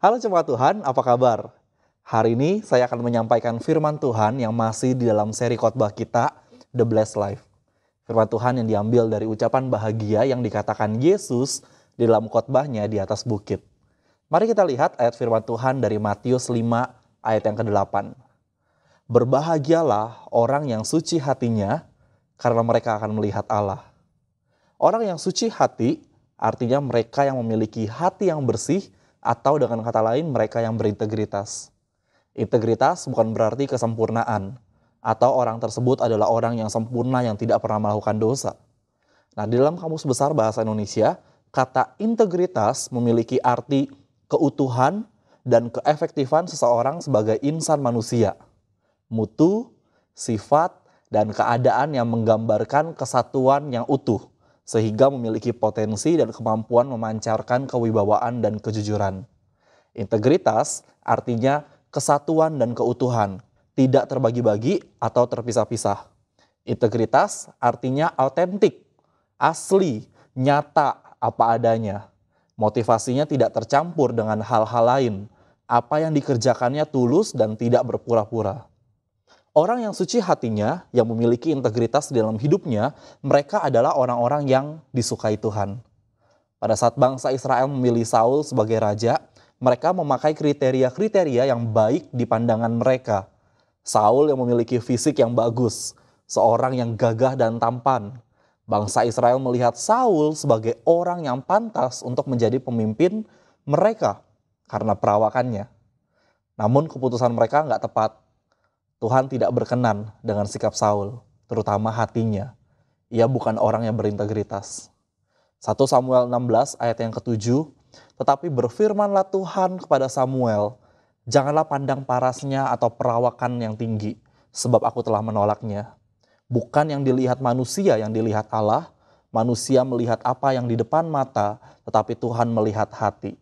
Halo jemaat Tuhan, apa kabar? Hari ini saya akan menyampaikan firman Tuhan yang masih di dalam seri khotbah kita, The Blessed Life. Firman Tuhan yang diambil dari ucapan bahagia yang dikatakan Yesus di dalam khotbahnya di atas bukit. Mari kita lihat ayat firman Tuhan dari Matius 5 ayat yang ke-8. Berbahagialah orang yang suci hatinya, karena mereka akan melihat Allah. Orang yang suci hati artinya mereka yang memiliki hati yang bersih, atau dengan kata lain mereka yang berintegritas. Integritas bukan berarti kesempurnaan, atau orang tersebut adalah orang yang sempurna yang tidak pernah melakukan dosa. Nah, di dalam Kamus Besar Bahasa Indonesia, kata integritas memiliki arti keutuhan dan keefektifan seseorang sebagai insan manusia. Mutu, sifat, dan keadaan yang menggambarkan kesatuan yang utuh, sehingga memiliki potensi dan kemampuan memancarkan kewibawaan dan kejujuran. Integritas artinya kesatuan dan keutuhan, tidak terbagi-bagi atau terpisah-pisah. Integritas artinya autentik, asli, nyata, apa adanya. Motivasinya tidak tercampur dengan hal-hal lain. Apa yang dikerjakannya tulus dan tidak berpura-pura. Orang yang suci hatinya, yang memiliki integritas di dalam hidupnya, mereka adalah orang-orang yang disukai Tuhan. Pada saat bangsa Israel memilih Saul sebagai raja, mereka memakai kriteria-kriteria yang baik di pandangan mereka. Saul yang memiliki fisik yang bagus, seorang yang gagah dan tampan. Bangsa Israel melihat Saul sebagai orang yang pantas untuk menjadi pemimpin mereka karena perawakannya. Namun keputusan mereka nggak tepat. Tuhan tidak berkenan dengan sikap Saul, terutama hatinya. Ia bukan orang yang berintegritas. 1 Samuel 16 ayat yang ke-7, tetapi berfirmanlah Tuhan kepada Samuel, janganlah pandang parasnya atau perawakan yang tinggi, sebab aku telah menolaknya. Bukan yang dilihat manusia yang dilihat Allah, manusia melihat apa yang di depan mata, tetapi Tuhan melihat hati.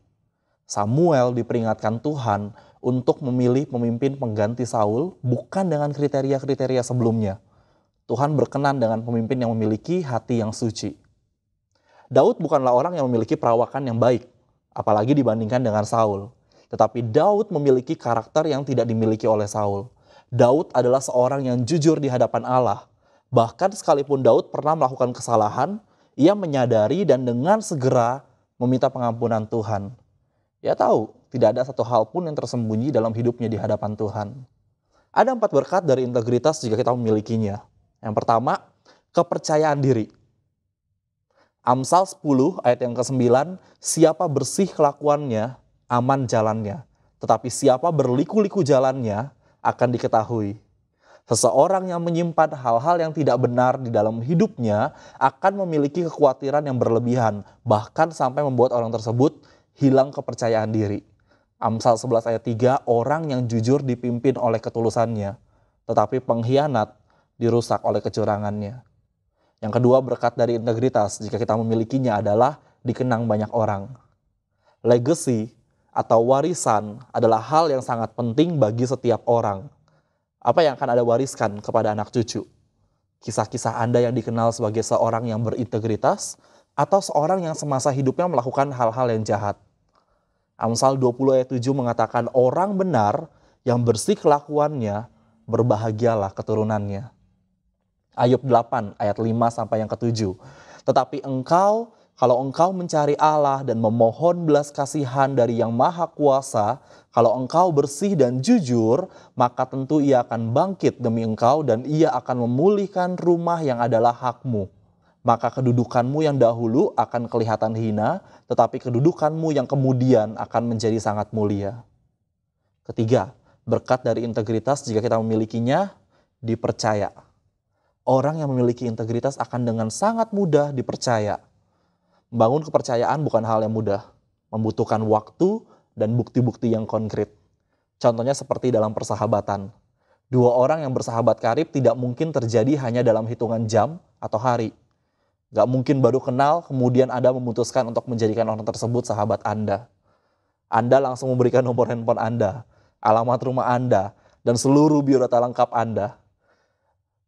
Samuel diperingatkan Tuhan untuk memilih pemimpin pengganti Saul bukan dengan kriteria-kriteria sebelumnya. Tuhan berkenan dengan pemimpin yang memiliki hati yang suci. Daud bukanlah orang yang memiliki perawakan yang baik, apalagi dibandingkan dengan Saul. Tetapi Daud memiliki karakter yang tidak dimiliki oleh Saul. Daud adalah seorang yang jujur di hadapan Allah. Bahkan sekalipun Daud pernah melakukan kesalahan, ia menyadari dan dengan segera meminta pengampunan Tuhan. Ia tahu tidak ada satu hal pun yang tersembunyi dalam hidupnya di hadapan Tuhan. Ada 4 berkat dari integritas jika kita memilikinya. Yang pertama, kepercayaan diri. Amsal 10 ayat yang ke-9, siapa bersih kelakuannya, aman jalannya. Tetapi siapa berliku-liku jalannya, akan diketahui. Seseorang yang menyimpan hal-hal yang tidak benar di dalam hidupnya akan memiliki kekhawatiran yang berlebihan, bahkan sampai membuat orang tersebut hilang kepercayaan diri. Amsal 11 ayat 3, orang yang jujur dipimpin oleh ketulusannya, tetapi pengkhianat dirusak oleh kecurangannya. Yang kedua berkat dari integritas jika kita memilikinya adalah dikenang banyak orang. Legacy atau warisan adalah hal yang sangat penting bagi setiap orang. Apa yang akan Anda wariskan kepada anak cucu? Kisah-kisah Anda yang dikenal sebagai seorang yang berintegritas, atau seorang yang semasa hidupnya melakukan hal-hal yang jahat. Amsal 20 ayat 7 mengatakan orang benar yang bersih kelakuannya, berbahagialah keturunannya. Ayub 8 ayat 5 sampai yang ke-7. Tetapi engkau, kalau engkau mencari Allah dan memohon belas kasihan dari yang maha kuasa, kalau engkau bersih dan jujur, maka tentu ia akan bangkit demi engkau dan ia akan memulihkan rumah yang adalah hakmu. Maka kedudukanmu yang dahulu akan kelihatan hina, tetapi kedudukanmu yang kemudian akan menjadi sangat mulia. Ketiga, berkat dari integritas jika kita memilikinya, dipercaya. Orang yang memiliki integritas akan dengan sangat mudah dipercaya. Membangun kepercayaan bukan hal yang mudah, membutuhkan waktu dan bukti-bukti yang konkret. Contohnya seperti dalam persahabatan. 2 orang yang bersahabat karib tidak mungkin terjadi hanya dalam hitungan jam atau hari. Gak mungkin baru kenal, kemudian Anda memutuskan untuk menjadikan orang tersebut sahabat Anda. Anda langsung memberikan nomor handphone Anda, alamat rumah Anda, dan seluruh biodata lengkap Anda.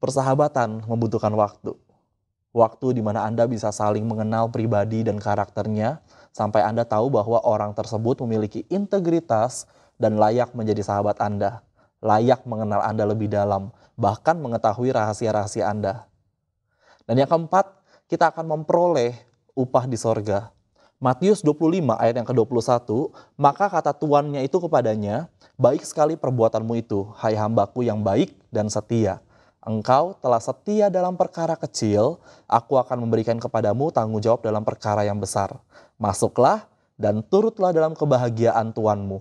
Persahabatan membutuhkan waktu. Waktu di mana Anda bisa saling mengenal pribadi dan karakternya, sampai Anda tahu bahwa orang tersebut memiliki integritas dan layak menjadi sahabat Anda, layak mengenal Anda lebih dalam, bahkan mengetahui rahasia-rahasia Anda. Dan yang keempat, kita akan memperoleh upah di sorga. Matius 25 ayat yang ke-21, maka kata tuannya itu kepadanya, baik sekali perbuatanmu itu, hai hambaku yang baik dan setia. Engkau telah setia dalam perkara kecil, aku akan memberikan kepadamu tanggung jawab dalam perkara yang besar. Masuklah dan turutlah dalam kebahagiaan tuanmu.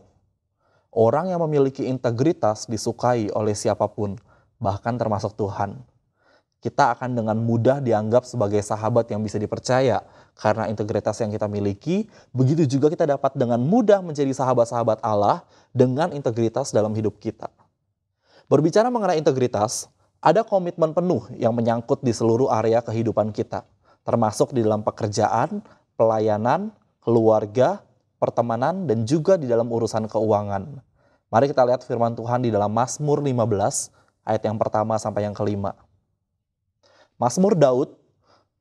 Orang yang memiliki integritas disukai oleh siapapun, bahkan termasuk Tuhan. Kita akan dengan mudah dianggap sebagai sahabat yang bisa dipercaya karena integritas yang kita miliki. Begitu juga kita dapat dengan mudah menjadi sahabat-sahabat Allah dengan integritas dalam hidup kita. Berbicara mengenai integritas, ada komitmen penuh yang menyangkut di seluruh area kehidupan kita, termasuk di dalam pekerjaan, pelayanan, keluarga, pertemanan, dan juga di dalam urusan keuangan. Mari kita lihat firman Tuhan di dalam Mazmur 15 ayat yang pertama sampai yang kelima. Mazmur Daud,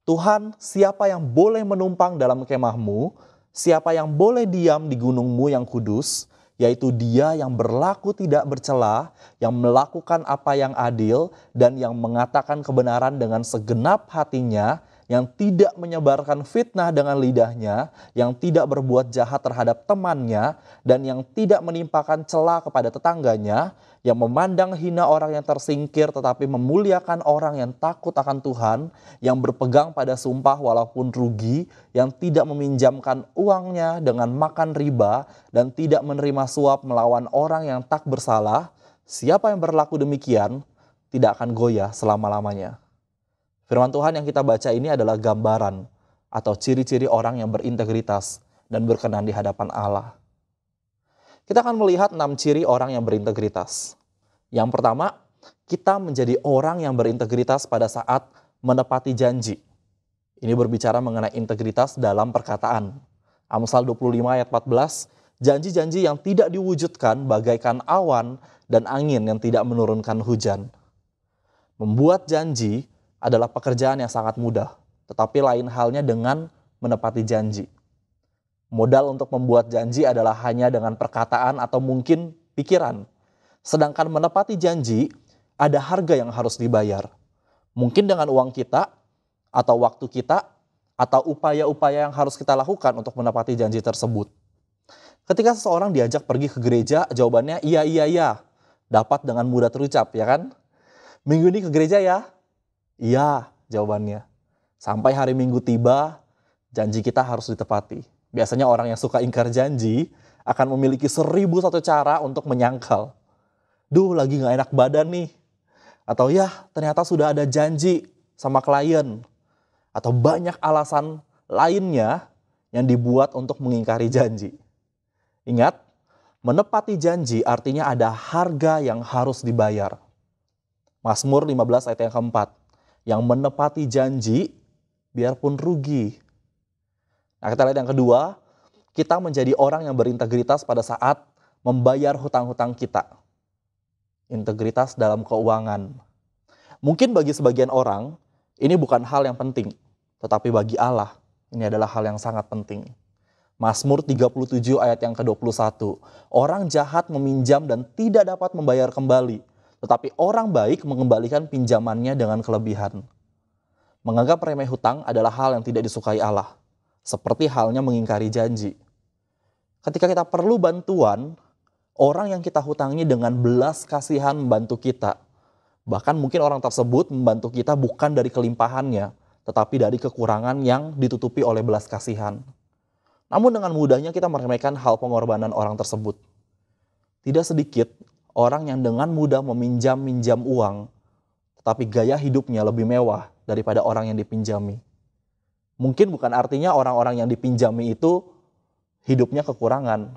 Tuhan, siapa yang boleh menumpang dalam kemahmu, siapa yang boleh diam di gunungmu yang kudus, yaitu dia yang berlaku tidak bercela, yang melakukan apa yang adil, dan yang mengatakan kebenaran dengan segenap hatinya, yang tidak menyebarkan fitnah dengan lidahnya, yang tidak berbuat jahat terhadap temannya, dan yang tidak menimpakan cela kepada tetangganya, yang memandang hina orang yang tersingkir tetapi memuliakan orang yang takut akan Tuhan, yang berpegang pada sumpah walaupun rugi, yang tidak meminjamkan uangnya dengan makan riba, dan tidak menerima suap melawan orang yang tak bersalah. Siapa yang berlaku demikian tidak akan goyah selama-lamanya. Firman Tuhan yang kita baca ini adalah gambaran atau ciri-ciri orang yang berintegritas dan berkenan di hadapan Allah. Kita akan melihat 6 ciri orang yang berintegritas. Yang pertama, kita menjadi orang yang berintegritas pada saat menepati janji. Ini berbicara mengenai integritas dalam perkataan. Amsal 25 ayat 14, janji-janji yang tidak diwujudkan bagaikan awan dan angin yang tidak menurunkan hujan. Membuat janji adalah pekerjaan yang sangat mudah, tetapi lain halnya dengan menepati janji. Modal untuk membuat janji adalah hanya dengan perkataan atau mungkin pikiran. Sedangkan menepati janji, ada harga yang harus dibayar. Mungkin dengan uang kita, atau waktu kita, atau upaya-upaya yang harus kita lakukan untuk menepati janji tersebut. Ketika seseorang diajak pergi ke gereja, jawabannya iya, iya, iya. Dapat dengan mudah terucap, ya kan? Minggu ini ke gereja ya? Iya, jawabannya. Sampai hari Minggu tiba, janji kita harus ditepati. Biasanya orang yang suka ingkar janji akan memiliki 1001 cara untuk menyangkal. Duh, lagi gak enak badan nih. Atau ya, ternyata sudah ada janji sama klien. Atau banyak alasan lainnya yang dibuat untuk mengingkari janji. Ingat, menepati janji artinya ada harga yang harus dibayar. Mazmur 15 ayat yang keempat. Yang menepati janji biarpun rugi. Nah, kita lihat yang kedua, kita menjadi orang yang berintegritas pada saat membayar hutang-hutang kita. Integritas dalam keuangan. Mungkin bagi sebagian orang, ini bukan hal yang penting. Tetapi bagi Allah, ini adalah hal yang sangat penting. Mazmur 37 ayat yang ke-21. Orang jahat meminjam dan tidak dapat membayar kembali. Tetapi orang baik mengembalikan pinjamannya dengan kelebihan. Menganggap remeh hutang adalah hal yang tidak disukai Allah. Seperti halnya mengingkari janji. Ketika kita perlu bantuan, orang yang kita hutangi dengan belas kasihan membantu kita. Bahkan mungkin orang tersebut membantu kita bukan dari kelimpahannya, tetapi dari kekurangan yang ditutupi oleh belas kasihan. Namun dengan mudahnya kita meremehkan hal pengorbanan orang tersebut. Tidak sedikit orang yang dengan mudah meminjam uang, tetapi gaya hidupnya lebih mewah daripada orang yang dipinjami. Mungkin bukan artinya orang-orang yang dipinjami itu hidupnya kekurangan.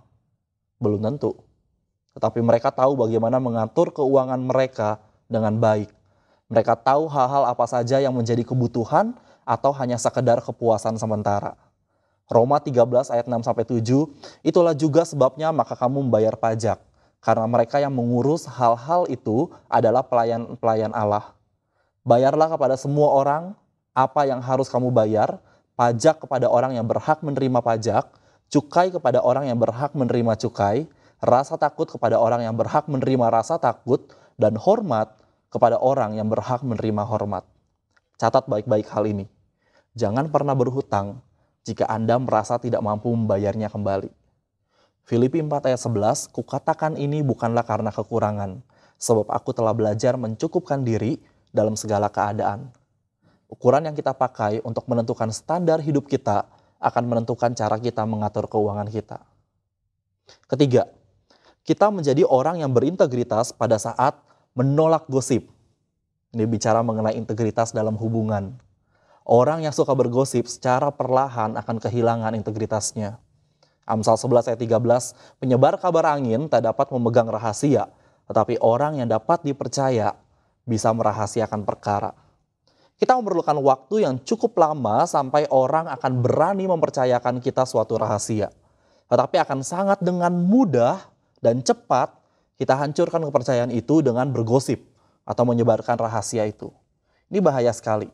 Belum tentu. Tetapi mereka tahu bagaimana mengatur keuangan mereka dengan baik. Mereka tahu hal-hal apa saja yang menjadi kebutuhan atau hanya sekedar kepuasan sementara. Roma 13 ayat 6-7, itulah juga sebabnya maka kamu membayar pajak. Karena mereka yang mengurus hal-hal itu adalah pelayan-pelayan Allah. Bayarlah kepada semua orang apa yang harus kamu bayar, pajak kepada orang yang berhak menerima pajak, cukai kepada orang yang berhak menerima cukai, rasa takut kepada orang yang berhak menerima rasa takut, dan hormat kepada orang yang berhak menerima hormat. Catat baik-baik hal ini. Jangan pernah berhutang jika Anda merasa tidak mampu membayarnya kembali. Filipi 4 ayat 11, kukatakan ini bukanlah karena kekurangan, sebab aku telah belajar mencukupkan diri dalam segala keadaan. Ukuran yang kita pakai untuk menentukan standar hidup kita akan menentukan cara kita mengatur keuangan kita. Ketiga, kita menjadi orang yang berintegritas pada saat menolak gosip. Ini bicara mengenai integritas dalam hubungan. Orang yang suka bergosip secara perlahan akan kehilangan integritasnya. Amsal 11 ayat 13, penyebar kabar angin tak dapat memegang rahasia, tetapi orang yang dapat dipercaya bisa merahasiakan perkara. Kita memerlukan waktu yang cukup lama sampai orang akan berani mempercayakan kita suatu rahasia. Tetapi akan sangat dengan mudah dan cepat kita hancurkan kepercayaan itu dengan bergosip atau menyebarkan rahasia itu. Ini bahaya sekali.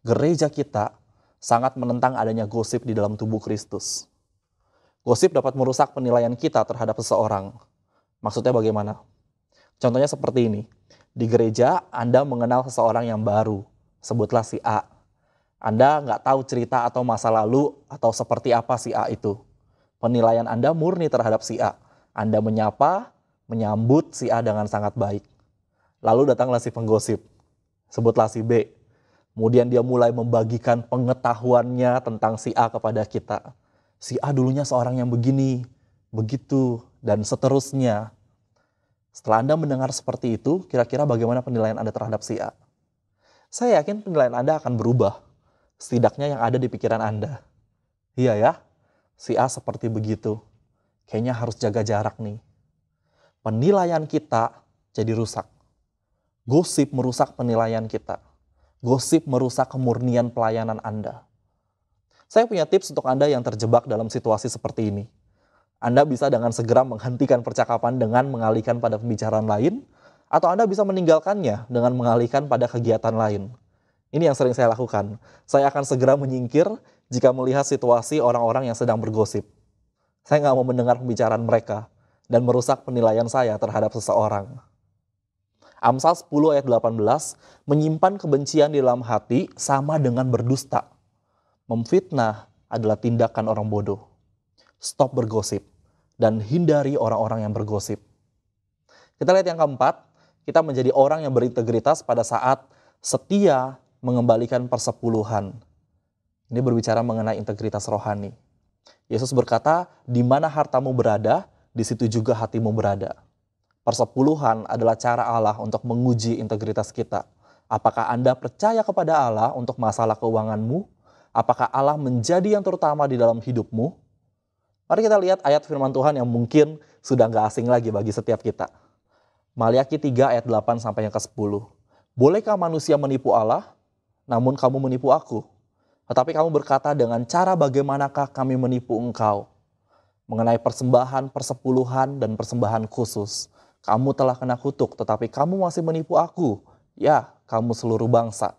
Gereja kita sangat menentang adanya gosip di dalam tubuh Kristus. Gosip dapat merusak penilaian kita terhadap seseorang. Maksudnya bagaimana? Contohnya seperti ini. Di gereja, Anda mengenal seseorang yang baru. Sebutlah si A. Anda nggak tahu cerita atau masa lalu atau seperti apa si A itu. Penilaian Anda murni terhadap si A. Anda menyapa, menyambut si A dengan sangat baik. Lalu datanglah si penggosip. Sebutlah si B. Kemudian dia mulai membagikan pengetahuannya tentang si A kepada kita. Si A dulunya seorang yang begini, begitu, dan seterusnya. Setelah Anda mendengar seperti itu, kira-kira bagaimana penilaian Anda terhadap si A? Saya yakin penilaian Anda akan berubah, setidaknya yang ada di pikiran Anda. Iya ya, si A seperti begitu. Kayaknya harus jaga jarak nih. Penilaian kita jadi rusak. Gosip merusak penilaian kita. Gosip merusak kemurnian pelayanan Anda. Saya punya tips untuk Anda yang terjebak dalam situasi seperti ini. Anda bisa dengan segera menghentikan percakapan dengan mengalihkan pada pembicaraan lain, atau Anda bisa meninggalkannya dengan mengalihkan pada kegiatan lain. Ini yang sering saya lakukan. Saya akan segera menyingkir jika melihat situasi orang-orang yang sedang bergosip. Saya nggak mau mendengar pembicaraan mereka dan merusak penilaian saya terhadap seseorang. Amsal 10 ayat 18, menyimpan kebencian di dalam hati sama dengan berdusta. Memfitnah adalah tindakan orang bodoh. Stop bergosip dan hindari orang-orang yang bergosip. Kita lihat yang keempat, kita menjadi orang yang berintegritas pada saat setia mengembalikan persepuluhan. Ini berbicara mengenai integritas rohani. Yesus berkata, di mana hartamu berada, di situ juga hatimu berada. Persepuluhan adalah cara Allah untuk menguji integritas kita. Apakah Anda percaya kepada Allah untuk masalah keuanganmu? Apakah Allah menjadi yang terutama di dalam hidupmu? Mari kita lihat ayat firman Tuhan yang mungkin sudah gak asing lagi bagi setiap kita. Maliaki 3 ayat 8 sampai yang ke-10. Bolehkah manusia menipu Allah? Namun kamu menipu aku. Tetapi kamu berkata, dengan cara bagaimanakah kami menipu engkau? Mengenai persembahan, persepuluhan, dan persembahan khusus. Kamu telah kena kutuk, tetapi kamu masih menipu aku. Ya, kamu seluruh bangsa.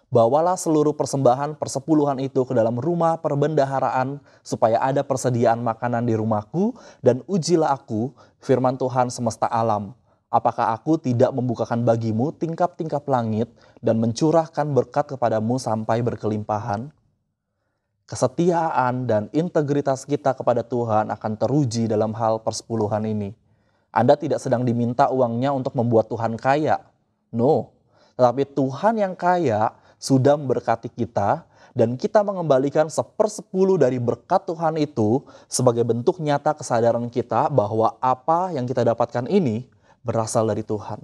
Bawalah seluruh persembahan persepuluhan itu ke dalam rumah perbendaharaan supaya ada persediaan makanan di rumahku, dan ujilah aku, firman Tuhan semesta alam. Apakah aku tidak membukakan bagimu tingkap-tingkap langit dan mencurahkan berkat kepadamu sampai berkelimpahan? Kesetiaan dan integritas kita kepada Tuhan akan teruji dalam hal persepuluhan ini. Anda tidak sedang diminta uangnya untuk membuat Tuhan kaya. No, tetapi Tuhan yang kaya sudah memberkati kita, dan kita mengembalikan 1/10 dari berkat Tuhan itu sebagai bentuk nyata kesadaran kita bahwa apa yang kita dapatkan ini berasal dari Tuhan.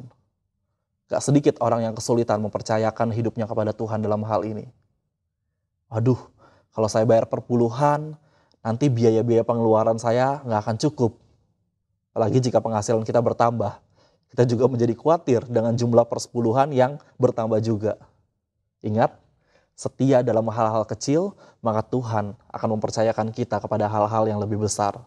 Gak sedikit orang yang kesulitan mempercayakan hidupnya kepada Tuhan dalam hal ini. Aduh, kalau saya bayar perpuluhan, nanti biaya-biaya pengeluaran saya gak akan cukup. Apalagi jika penghasilan kita bertambah, kita juga menjadi khawatir dengan jumlah persepuluhan yang bertambah juga. Ingat, setia dalam hal-hal kecil, maka Tuhan akan mempercayakan kita kepada hal-hal yang lebih besar.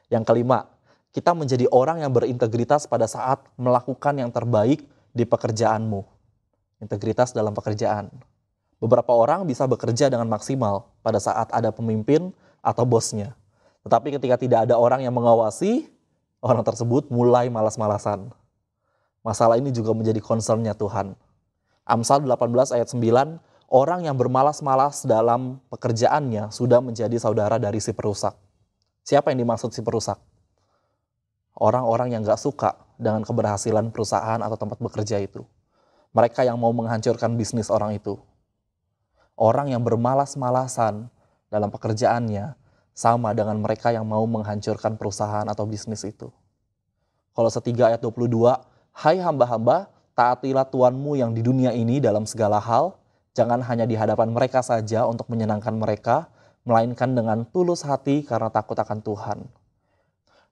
Yang kelima, kita menjadi orang yang berintegritas pada saat melakukan yang terbaik di pekerjaanmu. Integritas dalam pekerjaan. Beberapa orang bisa bekerja dengan maksimal pada saat ada pemimpin atau bosnya. Tetapi ketika tidak ada orang yang mengawasi, orang tersebut mulai malas-malasan. Masalah ini juga menjadi concern-nya Tuhan. Amsal 18 ayat 9, orang yang bermalas-malas dalam pekerjaannya sudah menjadi saudara dari si perusak. Siapa yang dimaksud si perusak? Orang-orang yang gak suka dengan keberhasilan perusahaan atau tempat bekerja itu. Mereka yang mau menghancurkan bisnis orang itu. Orang yang bermalas-malasan dalam pekerjaannya sama dengan mereka yang mau menghancurkan perusahaan atau bisnis itu. Kolose 3 ayat 22, hai hamba-hamba, taatilah Tuanmu yang di dunia ini dalam segala hal, jangan hanya di hadapan mereka saja untuk menyenangkan mereka, melainkan dengan tulus hati karena takut akan Tuhan.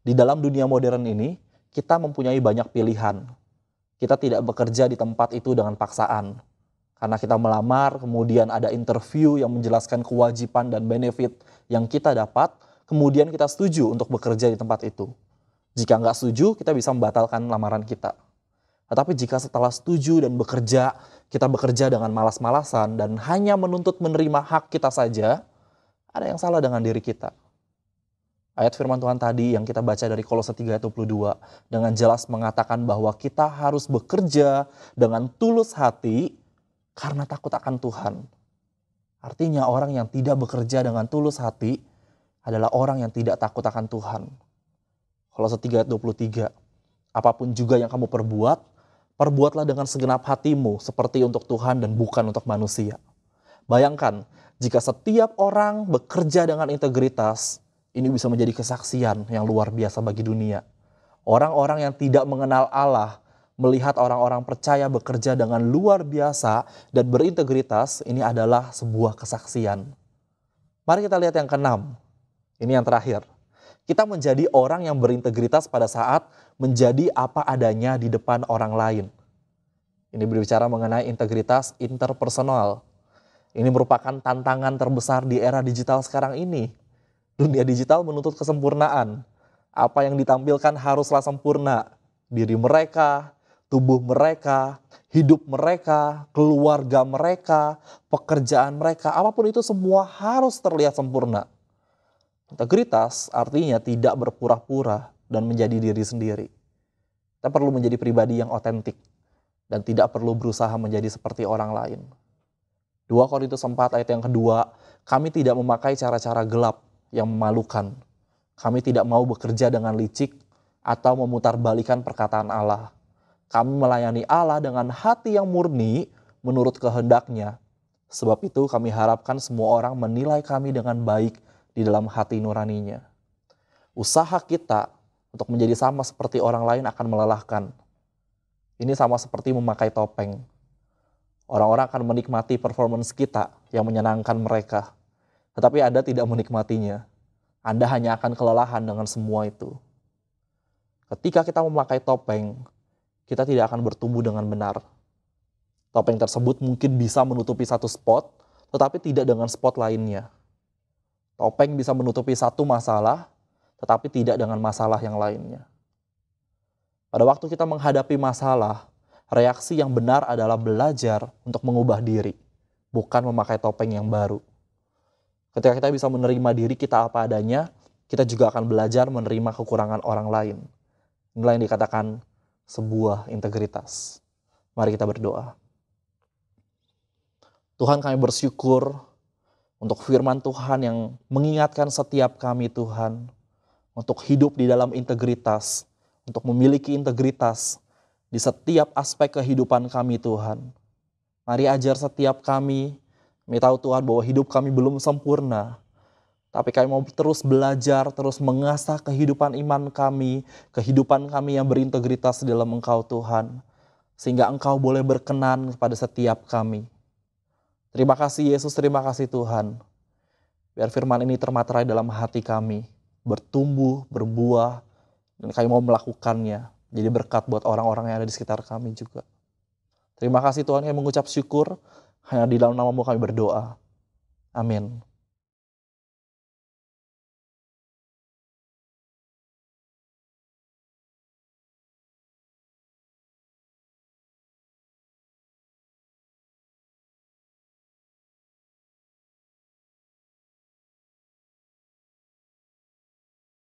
Di dalam dunia modern ini, kita mempunyai banyak pilihan. Kita tidak bekerja di tempat itu dengan paksaan. Karena kita melamar, kemudian ada interview yang menjelaskan kewajiban dan benefit yang kita dapat, kemudian kita setuju untuk bekerja di tempat itu. Jika nggak setuju, kita bisa membatalkan lamaran kita. Tetapi jika setelah setuju dan bekerja, kita bekerja dengan malas-malasan dan hanya menuntut menerima hak kita saja, ada yang salah dengan diri kita. Ayat firman Tuhan tadi yang kita baca dari Kolose 3 ayat 22 dengan jelas mengatakan bahwa kita harus bekerja dengan tulus hati karena takut akan Tuhan. Artinya orang yang tidak bekerja dengan tulus hati adalah orang yang tidak takut akan Tuhan. Kolose 3 ayat 23, apapun juga yang kamu perbuat, perbuatlah dengan segenap hatimu seperti untuk Tuhan dan bukan untuk manusia. Bayangkan, jika setiap orang bekerja dengan integritas, ini bisa menjadi kesaksian yang luar biasa bagi dunia. Orang-orang yang tidak mengenal Allah, melihat orang-orang percaya bekerja dengan luar biasa dan berintegritas, ini adalah sebuah kesaksian. Mari kita lihat yang keenam. Ini yang terakhir. Kita menjadi orang yang berintegritas pada saat menjadi apa adanya di depan orang lain. Ini berbicara mengenai integritas interpersonal. Ini merupakan tantangan terbesar di era digital sekarang ini. Dunia digital menuntut kesempurnaan. Apa yang ditampilkan haruslah sempurna. Diri mereka, tubuh mereka, hidup mereka, keluarga mereka, pekerjaan mereka, apapun itu semua harus terlihat sempurna. Integritas artinya tidak berpura-pura dan menjadi diri sendiri. Kita perlu menjadi pribadi yang otentik dan tidak perlu berusaha menjadi seperti orang lain. 2 Korintus 4 ayat yang kedua, kami tidak memakai cara-cara gelap yang memalukan. Kami tidak mau bekerja dengan licik atau memutarbalikan perkataan Allah. Kami melayani Allah dengan hati yang murni menurut kehendaknya. Sebab itu kami harapkan semua orang menilai kami dengan baik di dalam hati nuraninya. Usaha kita untuk menjadi sama seperti orang lain akan melelahkan. Ini sama seperti memakai topeng. Orang-orang akan menikmati performance kita yang menyenangkan mereka. Tetapi Anda tidak menikmatinya. Anda hanya akan kelelahan dengan semua itu. Ketika kita memakai topeng, kita tidak akan bertumbuh dengan benar. Topeng tersebut mungkin bisa menutupi satu spot, tetapi tidak dengan spot lainnya. Topeng bisa menutupi satu masalah, tetapi tidak dengan masalah yang lainnya. Pada waktu kita menghadapi masalah, reaksi yang benar adalah belajar untuk mengubah diri, bukan memakai topeng yang baru. Ketika kita bisa menerima diri kita apa adanya, kita juga akan belajar menerima kekurangan orang lain. Inilah yang dikatakan sebuah integritas. Mari kita berdoa. Tuhan, kami bersyukur untuk firman Tuhan yang mengingatkan setiap kami Tuhan untuk hidup di dalam integritas, untuk memiliki integritas di setiap aspek kehidupan kami Tuhan. Mari ajar setiap kami tahu Tuhan bahwa hidup kami belum sempurna, tapi kami mau terus belajar, terus mengasah kehidupan iman kami, kehidupan kami yang berintegritas di dalam Engkau Tuhan. Sehingga Engkau boleh berkenan kepada setiap kami. Terima kasih Yesus, terima kasih Tuhan. Biar firman ini termaterai dalam hati kami, bertumbuh, berbuah, dan kami mau melakukannya. Jadi berkat buat orang-orang yang ada di sekitar kami juga. Terima kasih Tuhan, kami mengucap syukur, hanya di dalam nama-Mu kami berdoa. Amin.